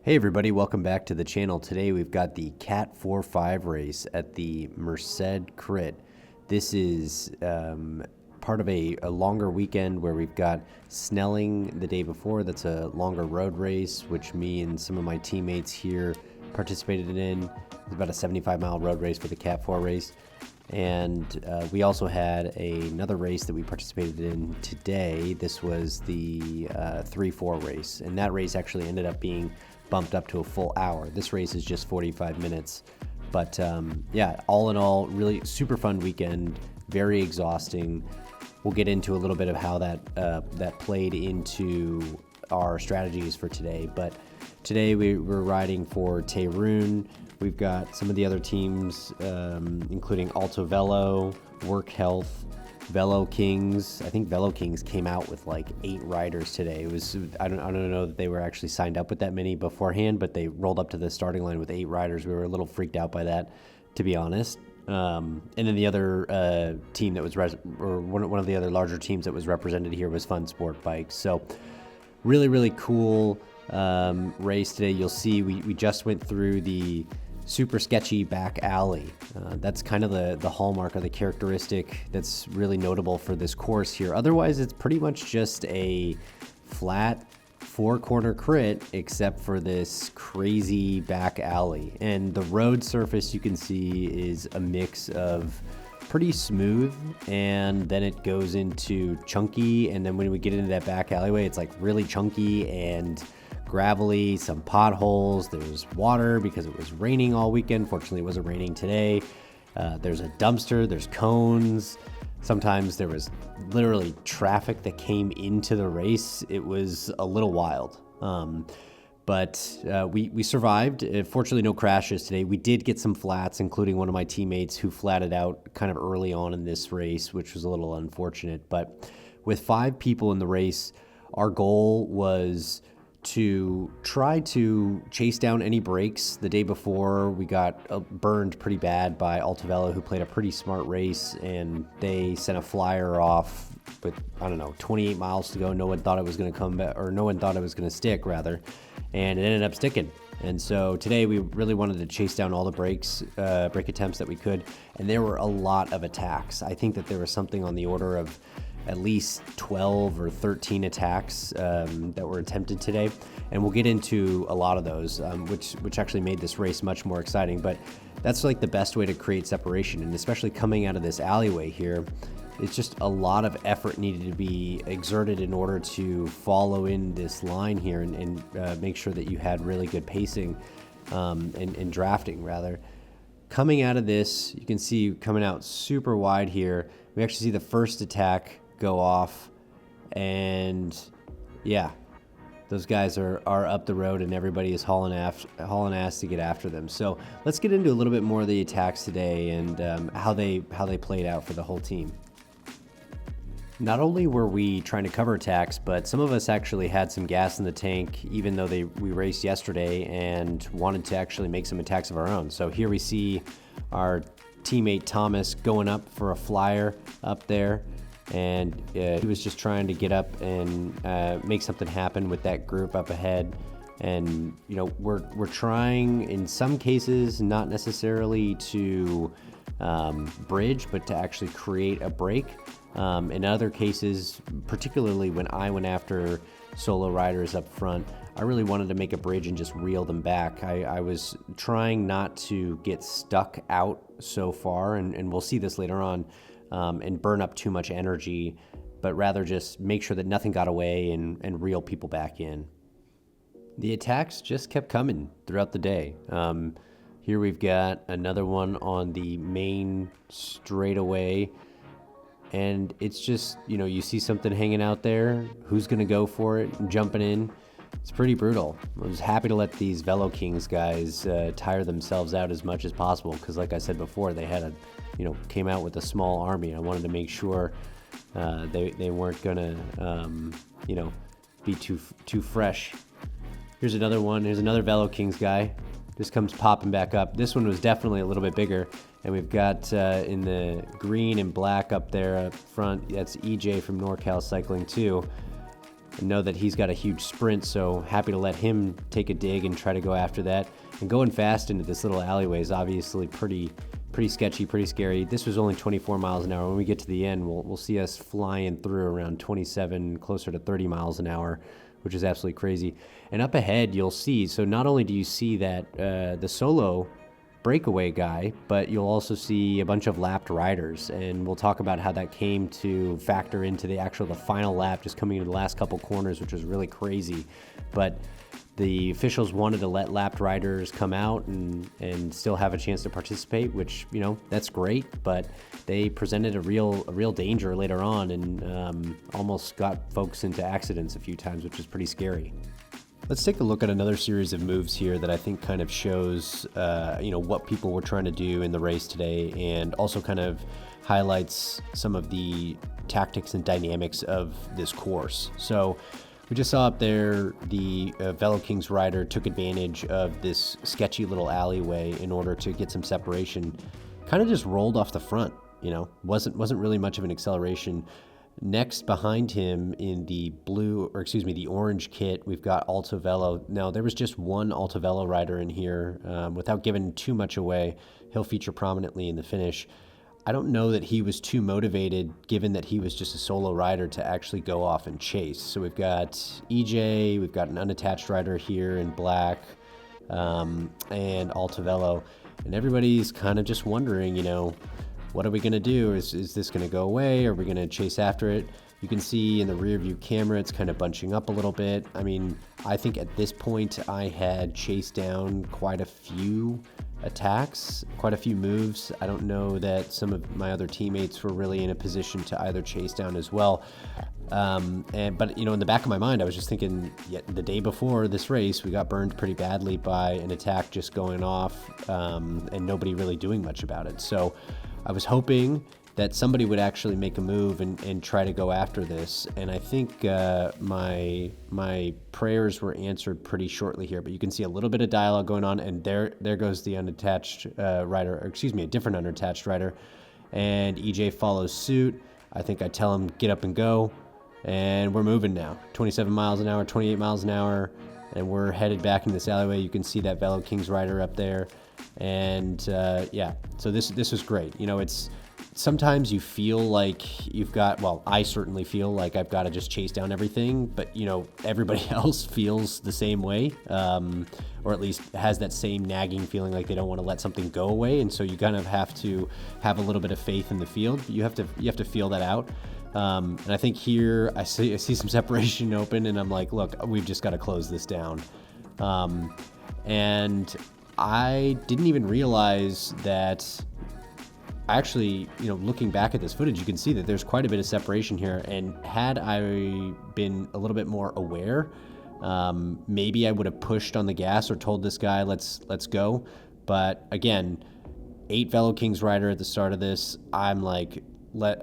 Hey everybody, welcome back to the channel. Today we've got the Cat 4-5 race at the Merced Crit. This is part of a longer weekend where we've got Snelling the day before. That's a longer road race, which me and some of my teammates here participated in. It's about a 75-mile road race for the Cat 4 race. And we also had another race that we participated in today. This was the 3-4 race, and that race actually ended up being bumped up to a full hour. This race is just 45 minutes. But yeah, all in all, really super fun weekend, very exhausting. We'll get into a little bit of how that played into our strategies for today. But today we're riding for Tehran. We've got some of the other teams, including Alto Velo, Work Health, Velo Kings. I think Velo Kings came out with like 8 riders today. It was I don't know that they were actually signed up with that many beforehand, but they rolled up to the starting line with 8 riders. We were a little freaked out by that, to be honest. And then the other team that was one of the other larger teams that was represented here was Fun Sport Bikes. So really cool race today. You'll see we just went through the super sketchy back alley. That's kind of the hallmark or the characteristic that's really notable for this course here. Otherwise, it's pretty much just a flat 4-corner crit, except for this crazy back alley. And the road surface, you can see, is a mix of pretty smooth, and then it goes into chunky, and then when we get into that back alleyway, it's like really chunky and gravelly, some potholes. There's water because it was raining all weekend. Fortunately, it wasn't raining today. There's a dumpster, there's cones. Sometimes there was literally traffic that came into the race. It was a little wild. But we survived. Fortunately, no crashes today. We did get some flats, including one of my teammates who flatted out kind of early on in this race, which was a little unfortunate. But with 5 people in the race, our goal was to try to chase down any breaks. The day before, we got burned pretty bad by Alto Velo, who played a pretty smart race, and they sent a flyer off with, I don't know, 28 miles to go. No one thought it was going to come back, or no one thought it was going to stick, rather, and it ended up sticking. And so today we really wanted to chase down all the break attempts that we could, and there were a lot of attacks. I think that there was something on the order of at least 12 or 13 attacks that were attempted today, and we'll get into a lot of those, which actually made this race much more exciting. But that's like the best way to create separation, and especially coming out of this alleyway here, it's just a lot of effort needed to be exerted in order to follow in this line here and make sure that you had really good pacing and drafting, rather. Coming out of this, you can see coming out super wide here, we actually see the first attack go off, and yeah, those guys are up the road, and everybody is hauling ass to get after them. So let's get into a little bit more of the attacks today and how they played out for the whole team. Not only were we trying to cover attacks, but some of us actually had some gas in the tank, even though we raced yesterday and wanted to actually make some attacks of our own. So here we see our teammate Thomas going up for a flyer up there, and he was just trying to get up and make something happen with that group up ahead. And you know, we're trying in some cases not necessarily to bridge, but to actually create a break. In other cases, particularly when I went after solo riders up front, I really wanted to make a bridge and just reel them back. I was trying not to get stuck out so far, and we'll see this later on, and burn up too much energy, but rather just make sure that nothing got away and reel people back in. The attacks just kept coming throughout the day. Here we've got another one on the main straightaway, and it's just, you know, you see something hanging out there, who's going to go for it and jumping in. It's pretty brutal. I was happy to let these Velo Kings guys tire themselves out as much as possible, because like I said before, they had came out with a small army. I wanted to make sure they weren't gonna be too fresh. Here's another one. Here's another Velo Kings guy. Just comes popping back up. This one was definitely a little bit bigger, and we've got in the green and black up there up front, that's EJ from NorCal Cycling too. and know that he's got a huge sprint, so happy to let him take a dig and try to go after that. And going fast into this little alleyway is obviously pretty sketchy, pretty scary. This was only 24 miles an hour. When we get to the end, we'll see us flying through around 27, closer to 30 miles an hour, which is absolutely crazy. And up ahead, you'll see, so not only do you see that the solo breakaway guy, but you'll also see a bunch of lapped riders, and we'll talk about how that came to factor into the final lap, just coming into the last couple corners, which was really crazy. But the officials wanted to let lapped riders come out and still have a chance to participate, which, you know, that's great, but they presented a real danger later on, and almost got folks into accidents a few times, which is pretty scary. Let's take a look at another series of moves here that I think kind of shows, what people were trying to do in the race today, and also kind of highlights some of the tactics and dynamics of this course. So we just saw up there the Velo Kings rider took advantage of this sketchy little alleyway in order to get some separation. Kind of just rolled off the front, wasn't really much of an acceleration. Next behind him in the the orange kit, we've got Alto Velo. Now, there was just one Alto Velo rider in here. Without giving too much away, he'll feature prominently in the finish. I don't know that he was too motivated, given that he was just a solo rider, to actually go off and chase. So we've got EJ, we've got an unattached rider here in black, and Alto Velo. And everybody's kind of just wondering, what are we going to do? Is this going to go away? Are we going to chase after it? You can see in the rear view camera, it's kind of bunching up a little bit. I mean, I think at this point I had chased down quite a few attacks, quite a few moves. I don't know that some of my other teammates were really in a position to either chase down as well. But in the back of my mind, I was just thinking, the day before this race, we got burned pretty badly by an attack just going off, and nobody really doing much about it. So I was hoping that somebody would actually make a move and try to go after this. And I think my prayers were answered pretty shortly here, but you can see a little bit of dialogue going on, and there goes the unattached rider, or excuse me, a different unattached rider. And EJ follows suit. I think I tell him, get up and go. And we're moving now. 27 miles an hour, 28 miles an hour, and we're headed back into this alleyway. You can see that Velo Kings rider up there. And so this was great. It's sometimes you feel like you've got, I certainly feel like I've got to just chase down everything, but everybody else feels the same way, or at least has that same nagging feeling like they don't want to let something go away. And so you kind of have to have a little bit of faith in the field. You have to feel that out. And I think here I see some separation open, and I'm like, look, we've just got to close this down. And I didn't even realize that. Actually, looking back at this footage, you can see that there's quite a bit of separation here. And had I been a little bit more aware, maybe I would have pushed on the gas or told this guy, let's go. But again, 8 Velo Kings rider at the start of this. I'm like,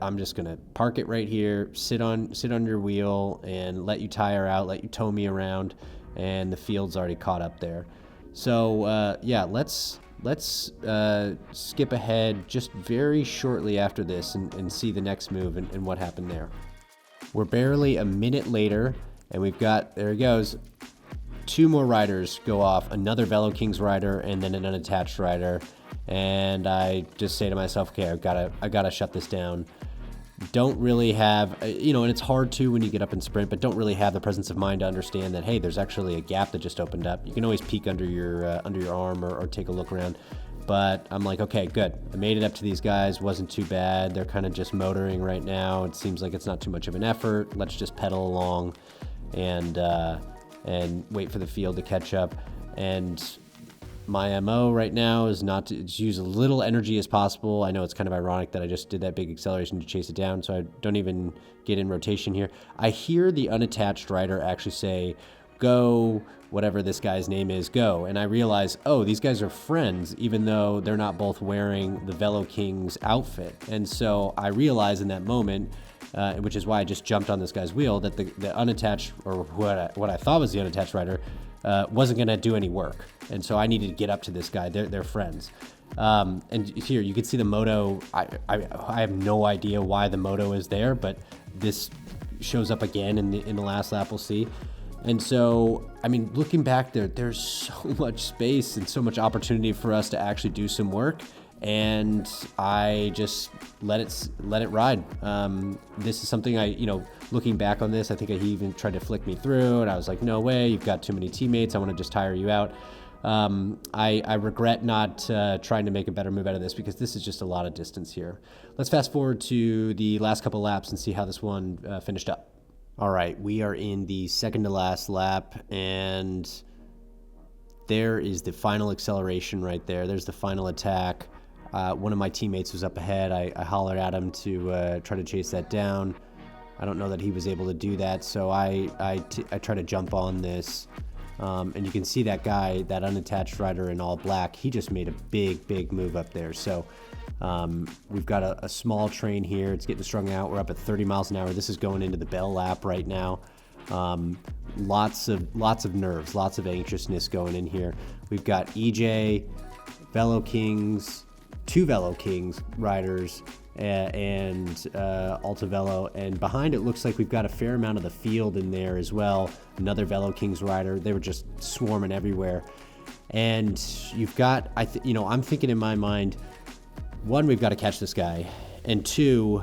I'm just gonna park it right here, sit on your wheel, and let you tire out, let you tow me around, and the field's already caught up there. So let's skip ahead just very shortly after this and see the next move and what happened there. We're barely a minute later, and we've got, there he goes, 2 more riders go off, another Velo Kings rider and then an unattached rider. And I just say to myself, okay, I gotta shut this down. Don't really have, and it's hard to when you get up and sprint, but don't really have the presence of mind to understand that, hey, there's actually a gap that just opened up. You can always peek under your arm or take a look around. But I'm like, okay, good. I made it up to these guys. Wasn't too bad. They're kind of just motoring right now. It seems like it's not too much of an effort. Let's just pedal along and wait for the field to catch up. And my MO right now is not to use as little energy as possible. I know it's kind of ironic that I just did that big acceleration to chase it down, so I don't even get in rotation here. I hear the unattached rider actually say, go, whatever this guy's name is, go. And I realize, oh, these guys are friends, even though they're not both wearing the Velo Kings outfit. And so I realize in that moment, which is why I just jumped on this guy's wheel, that the unattached, or what I thought was the unattached rider, wasn't going to do any work. And so I needed to get up to this guy. They're friends. And here you can see the moto. I have no idea why the moto is there, but this shows up again in the last lap, we'll see. And so, I mean, looking back there's so much space and so much opportunity for us to actually do some work. And I just let it ride. This is something looking back on this, I think he even tried to flick me through, and I was like, no way, you've got too many teammates. I want to just tire you out. I regret not trying to make a better move out of this, because this is just a lot of distance here. Let's fast forward to the last couple laps and see how this one finished up. All right, we are in the second to last lap, and there is the final acceleration right there. There's the final attack. One of my teammates was up ahead. I hollered at him to try to chase that down. I don't know that he was able to do that, so I try to jump on this. And you can see that guy, that unattached rider in all black, he just made a big move up there. So we've got a small train here. It's getting strung out. We're up at 30 miles an hour. This is going into the bell lap right now. Lots of nerves, lots of anxiousness going in here. We've got EJ, Velo Kings, 2 Velo Kings riders, and Alta Velo, and behind it looks like we've got a fair amount of the field in there as well. Another Velo Kings rider. They were just swarming everywhere. And you've got, I'm thinking in my mind, 1, we've got to catch this guy, and 2,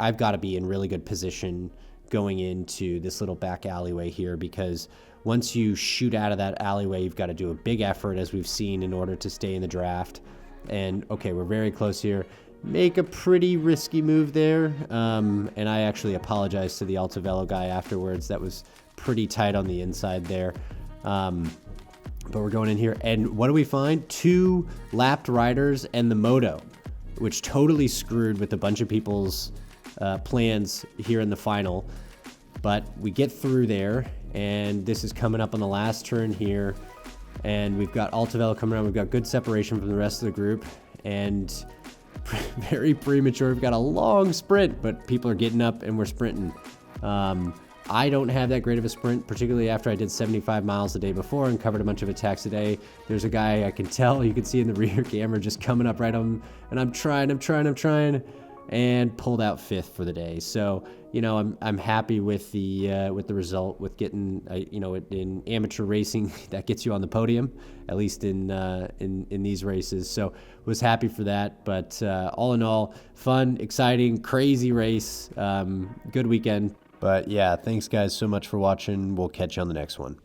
I've got to be in really good position going into this little back alleyway here, because once you shoot out of that alleyway, you've got to do a big effort, as we've seen, in order to stay in the draft. And okay, we're very close here. Make a pretty risky move there. And I actually apologize to the Alta Velo guy afterwards. That was pretty tight on the inside there. But we're going in here, and what do we find? 2 lapped riders and the moto, which totally screwed with a bunch of people's plans here in the final. But we get through there, and this is coming up on the last turn here. And we've got Alta Velo coming around. We've got good separation from the rest of the group, and very premature. We've got a long sprint, but people are getting up and we're sprinting. I don't have that great of a sprint, particularly after I did 75 miles the day before and covered a bunch of attacks a day. There's a guy I can tell, you can see in the rear camera, just coming up right on, and I'm trying, and pulled out 5th for the day. So, I'm happy with the result, with getting, in amateur racing, that gets you on the podium, at least in these races. So was happy for that. But all in all, fun, exciting, crazy race. Good weekend. But yeah, thanks guys so much for watching. We'll catch you on the next one.